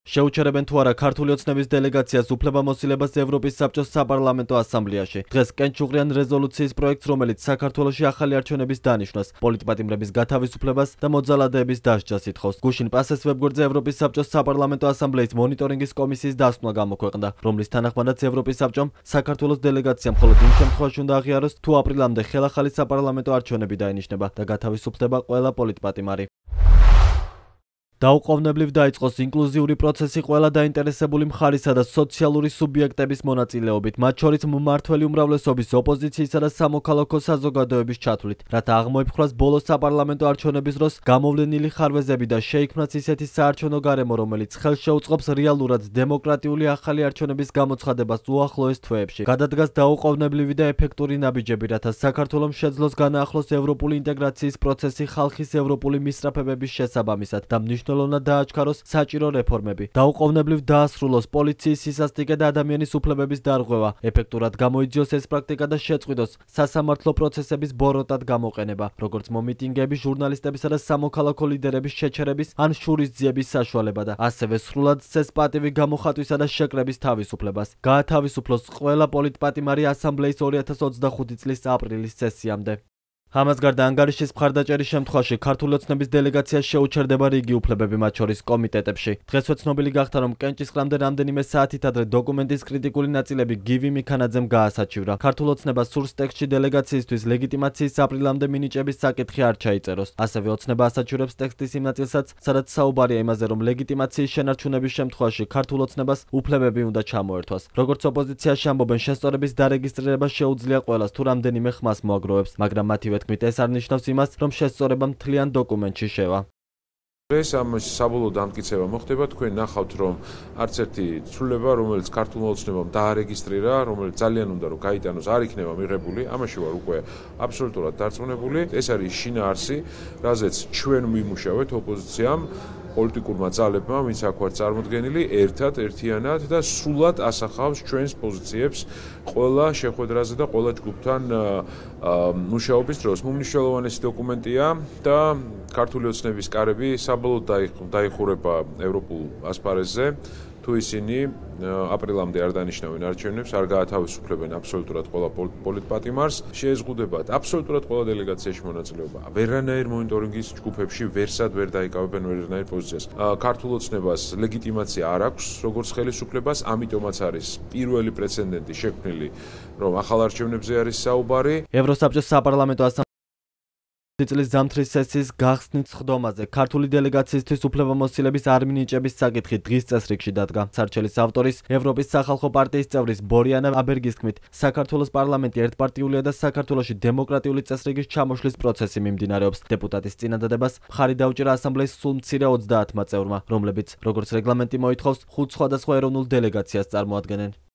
შეუჩერებენ თუ არა ქართული ოცნების დელეგაციას უფლებამოსილებას ევროპის საბჭოს საპარლამენტო ასამბლეაში. დღეს კენჭუღრიან რეზოლუციის პროექტს, რომელიც საქართველოში ახალი არჩევნების დანიშვნას, პოლიტპატიმრების გათავისუფლებას და მოძალადეების დასჯას ითხოვს. გუშინ პასეს ვებგვერდზე ევროპის საბჭოს საპარლამენტო ასამბლეის მონიტორინგის კომისიის დასკვნა გამოქვეყნდა, რომლის თანახმადაც ევროპის საბჭომ საქართველოს დელეგაცია მხოლოდ იმ შემთხვევაში უნდა აღიაროს, თუ აპრილამდე ხელახალი საპარლამენტო არჩევნები დაინიშნება და გათავისუფლდება ყველა პოლიტპატიმარი. დაუყოვნებლივ დაიწყოს ინკლუზიური პროცესი ყველა დაინტერესებული მხარისა და სოციალური სუბიექტების მონაწილეობით, მათ შორის მმართველი უმრავლესობის, ოპოზიციისა და სამოქალაქო საზოგადოების ჩათვლით, რათა აღმოიფხვრას ბოლო საპარლამენტო არჩევნების დროს გამოვლენილი ხარვეზები და შეიქმნას ისეთი საარჩევნო გარემო, რომელიც ხელს შეუწყობს რეალურად დემოკრატიული ახალი არჩევნების გამოცხადებას უახლოეს თვეებში. გადადგას დაუყოვნებლივი და ეფექტური ნაბიჯები, რათა საქართველომ შეძლოს განაახლოს ევროპული ინტეგრაციის პროცესი ხალხის ევროპული მისწრაფებების შესაბამისად და მნიშვნელოვნად დააჩქაროს საჭირო რეფორმები. დაუყოვნებლივ დაასრულოს პოლიციის სისასტიკე და ადამიანის უფლებების დარღვევა, ეფექტურად გამოიძიოს ეს პრაქტიკა და შეწყვიტოს სასამართლო პროცესების ბოროტად გამოყენება, როგორც მომიტინგეების, ჟურნალისტებისა და სამოქალაქო ლიდერების შეჩერების ან შურისძიების საშუალება და ასევე სრულად წეს პატივი გამოხატვისა და შეკრების თავისუფლებას. გაათავისუფლოს ყველა პოლიტპატიმარი ასამბლეის 2025 წლის აპრილის სესიამდე. ამას გარდა ანგარიშის მხარდაჭერის შემთხვევაში ქართული ოცნების დელეგაციას შეუჩერდება რიგი უფლებები, მათ შორის კომიტეტებში. დღესვე ცნობილი გახდა, რომ კენჭისყრამდე რამდენიმე საათით ადრე დოკუმენტის კრიტიკული ნაწილები გივი მიქანაძემ გაასაჩივრა. ქართულ ოცნებას სურს ტექსტში დელეგაციისთვის ლეგიტიმაციის აპრილამდე მინიჭების საკითხი არ ჩაიწეროს. ასევე ოცნება ასაჩივრებს ტექსტის იმ ნაწილსაც, სადაც საუბარია იმაზე, რომ ლეგიტიმაციის შენარჩუნების შემთხვევაში ქართულ ოცნებას უფლებები უნდა ჩამოერთვას. როგორც ოპოზიციაში ამბობენ, შესწორების დარეგისტრირება შეუძლია ყველას, თუ რამდენიმე ხმას მოაგროვებს, მაგრამ მათივე თქმით, ეს არ ნიშნავს იმას, რომ შესწორება მთლიან დოკუმენტში შევა. ეს ამ საბოლოო დამტკიცება მოხდება, თქვენ ნახავთ, რომ არც ერთი ცვლილება, რომელიც ქართულმა ოცნებამ დაარეგისტრირა, რომელიც ძალიან უნდა რომ გაიტანოს, არ იქნება მიღებული. ამაში ვარ უკვე აბსოლუტურად დარწმუნებული. ეს არის შინაარსი, რაზეც ჩვენ ვიმუშავეთ ოპოზიციამ, პოლიტიკურმა ძალებმა, ვინც აქ ვარ წარმოდგენილი, ერთიანად და სრულად ასახავს ჩვენს პოზიციებს ყველა შეხვედრაზე და ყველა ჯგუფთან მუშაობის დროს. უმნიშვნელოვანესი დოკუმენტია და ქართული ოცნების კარები საბოლოოდ დაიხურება ევროპულ ასპარეზზე. თუ ისინი აპრილამდე არ დანიშნავენ არჩევნებს, არ გაათავისუფლებენ აბსოლუტურად ყველა პოლიტპატიმარს, შეეზღუდებათ აბსოლუტურად ყველა დელეგაციაში მონაწილეობა. ვერანაირ მონიტორინგის ჯგუფებში ვერსად ვერ დაიკავებენ ვერანაირ პოზიციას. ქართულ ოცნებას ლეგიტიმაცია არ აქვს, როგორც ხელისუფლებას, ამიტომაც არის პირველი პრეცედენტი შექმნილი, რომ ახალ არჩევნებზე არის საუბარი. ევროსაბჭოს საპარლამენტო წლის ზამთრის სესიის გახსნის ხდომაზე ქართული დელეგაციისთვის უფლებამოსილების არ მინიჭების საკითხი დღის წესრიგში დადგა. სარჩელის ავტორის ევროპის სახალხო პარტიის წევრის ბორიანა აბერგის თქმით, საქართველოს პარლამენტი ერთპარტიულია და საქართველოში დემოკრატიული წესრიგის ჩამოშლის პროცესი მიმდინარეობს. დეპუტატის წინადადებას მხარი დაუჭირა ასამბლეის სულ მცირე 30-მა წევრმა, რომლებიც, როგორც რეგლამენტი მოითხოვს, 5 სხვადასხვა ეროვნულ დელეგაციას წარმოადგენენ.